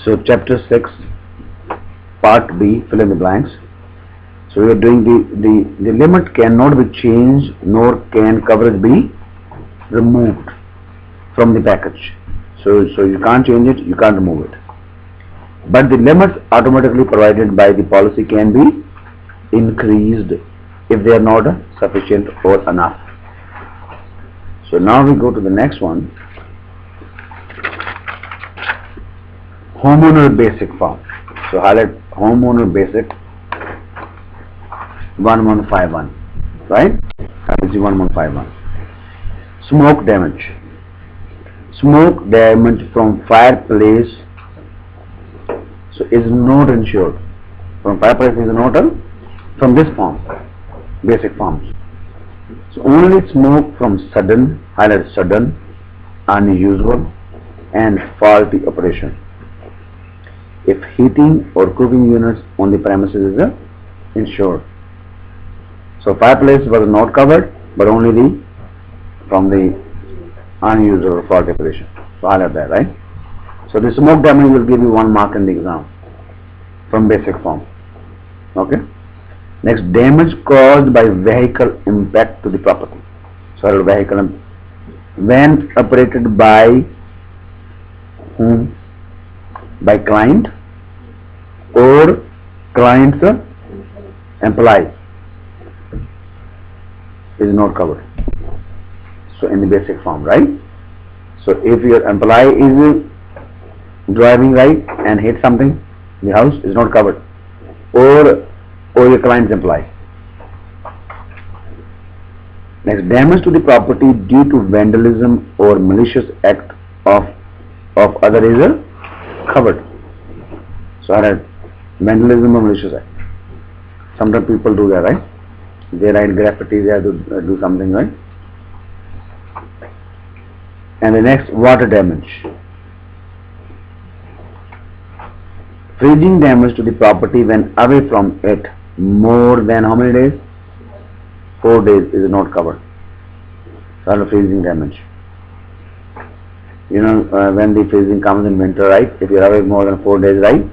So chapter 6, part B, fill in the blanks. So we are doing the limit cannot be changed, nor can coverage be removed from the package. So you can't change it, you can't remove it. But the limits automatically provided by the policy can be increased if they are not sufficient or enough. So now we go to the next one. Homeowner basic form. So highlight homeowner basic 1151, right? This is 1151. Smoke damage. Smoke damage from fireplace, so is not insured. From fireplace is not from this form, basic forms. So only smoke from sudden, highlight sudden, unusual and faulty operation. If heating or cooking units on the premises is insured. So fireplace was not covered, but only from the unusual or faulty operation. So highlight that, right? So the smoke damage will give you 1 mark in the exam from basic form. Okay. Next, damage caused by vehicle impact to the property. So vehicle when operated by whom? By client or client's employee is not covered. So in the basic form, right? So if your employee is driving right and hit something, the house is not covered, or your client's employee. Next, damage to the property due to vandalism or malicious act of other is covered. So vandalism or malicious act. Sometimes people do that, right? They write graffiti, they have to do something, right? And the next, water damage. Freezing damage to the property when away from it more than how many days? 4 days is not covered. So freezing damage. You know, when the freezing comes in winter, right? If you are away more than 4 days, right?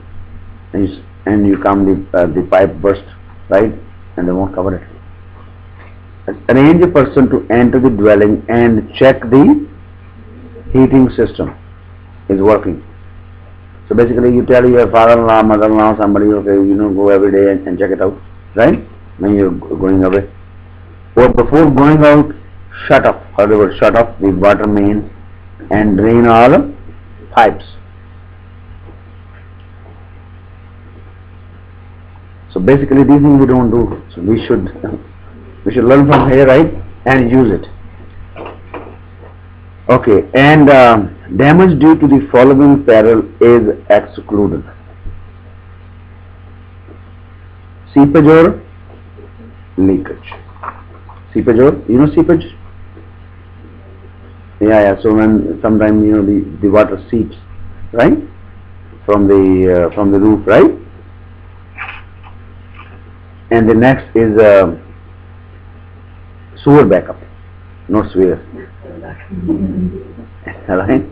And you come, the pipe burst, right? And they won't cover it. Arrange a person to enter the dwelling and check the heating system is working. So basically you tell your father-in-law, mother-in-law, somebody, okay, you know, go every day and check it out, right? When you're going away. Or before going out, shut off the water main and drain all pipes. So basically these things we don't do. So we should learn from here, right? And use it. Okay, and damage due to the following peril is excluded. Seepage or leakage. Seepage or, you know seepage? Yeah. So when sometimes, you know, the water seeps, right? From the roof, right? And the next is sewer backup, not sewer. Right?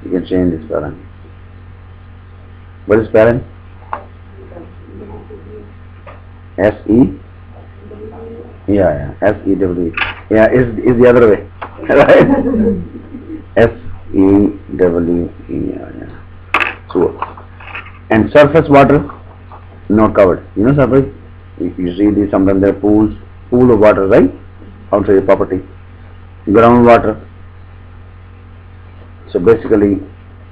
You can change this spelling. What is spelling? S-E? Yeah, S-E-W-E. Yeah, is the other way. Right? S-E-W-E. Yeah. Sewer. And surface water, not covered. You know surface? You see these, sometimes there are pool of water, right? Outside your property. Groundwater. So basically,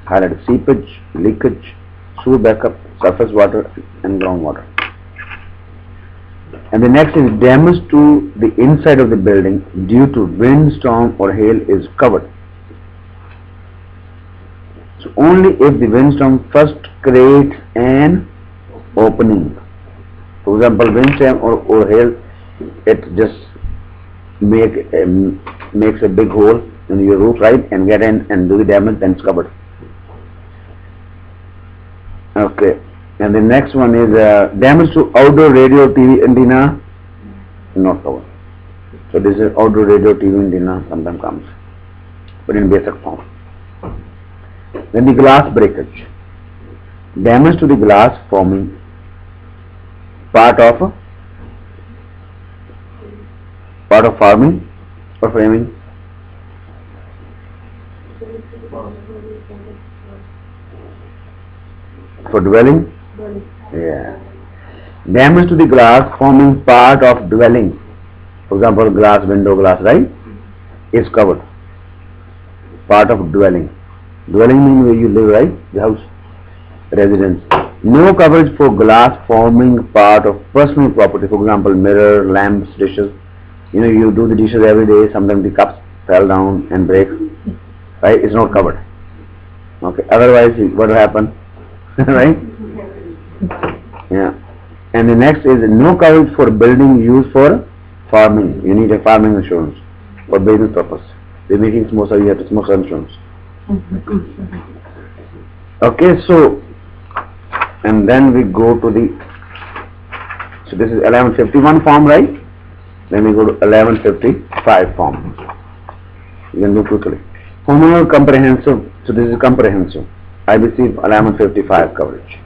highlight seepage, leakage, sewer backup, surface water, and groundwater. And the next is damage to the inside of the building due to wind, storm, or hail is covered. So only if the windstorm first creates an opening. For example, windstorm or hail, it just makes a big hole in your roof, right, and get in and do the damage, then it's covered. Okay, and the next one is damage to outdoor radio TV antenna, not covered. So this is outdoor radio TV antenna, sometimes comes, but in basic form. Then the glass breakage. Damage to the glass forming part of farming or framing. For dwelling? Yeah. Damage to the glass forming part of dwelling. For example, glass, window, glass, right? Is covered. Part of dwelling. Dwelling means where you live, right? The house, residence. No coverage for glass forming part of personal property. For example, mirror, lamps, dishes. You know, you do the dishes every day. Sometimes the cups fell down and break. Right? It's not covered. Okay. Otherwise, what will happen? Right? Yeah. And the next is no coverage for building used for farming. You need a farming insurance for business purpose. They're making samosa, you have to smoke insurance. Okay, so, and then we go to the, so this is 1151 form, right? Then we go to 1155 form. You can do quickly. Homeowner comprehensive, so this is comprehensive. IBC 1155 coverage.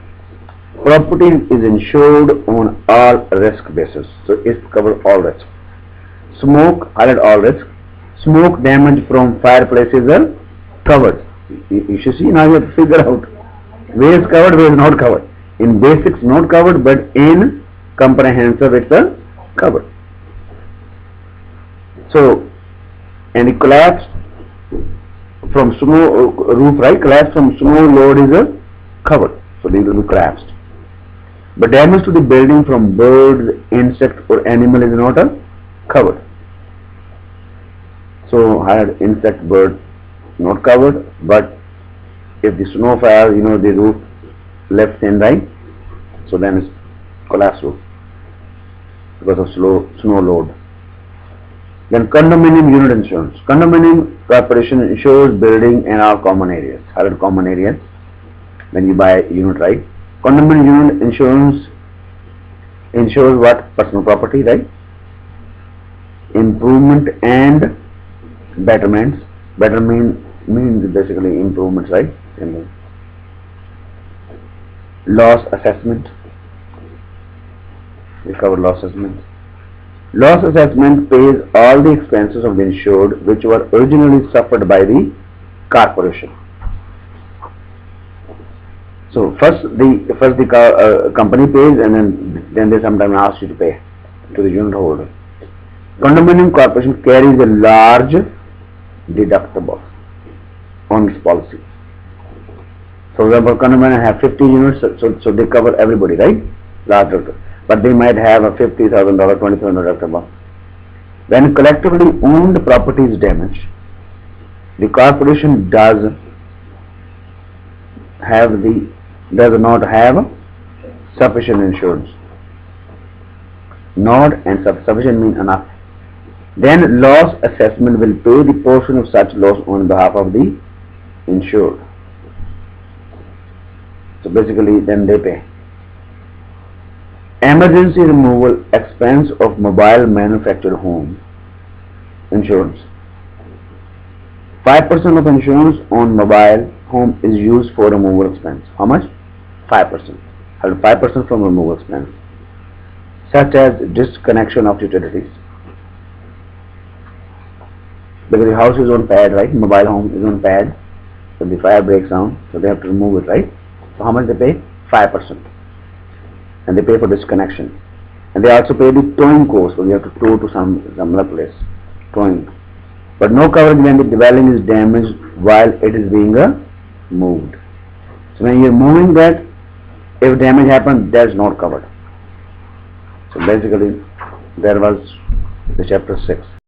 Property is insured on all risk basis. So it covers all risk. Smoke, highlight all risk. Smoke damage from fireplaces are covered. You should see, now you have to figure out where is covered, where is not covered. In basics not covered, but in comprehensive it's covered. So, and the collapse from snow roof, right? Collapse from snow load is covered. So these will be collapsed. But damage to the building from birds, insect or animal is not covered. So hired insect, bird not covered, but if the snow fire, you know, the roof left and right, so then it's collapse roof because of snow load. Then condominium unit insurance. Condominium corporation insures building and all common areas. Hired common areas when you buy a unit, right? Condominium unit insurance ensures what? Personal property, right? Improvement and betterments. Betterment means basically improvements, right? Loss assessment. We cover loss assessment. Loss assessment pays all the expenses of the insured which were originally suffered by the corporation. So first the company pays, and then they sometimes ask you to pay to the unit holder. Condominium corporation carries a large deductible on its policy. For example, condominium have 50 units, so they cover everybody, right? Large deductible. But they might have a $50,000, $20,000 deductible. When collectively owned property is damaged, the corporation does not have sufficient insurance. Not and sufficient mean enough. Then loss assessment will pay the portion of such loss on behalf of the insured. So basically then they pay. Emergency removal expense of mobile manufactured home insurance. 5% of insurance on mobile home is used for removal expense. How much? 5%. 5% from removal expense, such as disconnection of utilities. Because the house is on pad, right? Mobile home is on pad. So the fire breaks down, so they have to remove it, right? So how much they pay? 5%. And they pay for disconnection. And they also pay the towing cost, so you have to tow to some other place. Towing. But no coverage when the dwelling is damaged while it is being moved. So when you are moving that, if damage happens, that is not covered. So basically, there was the chapter 6.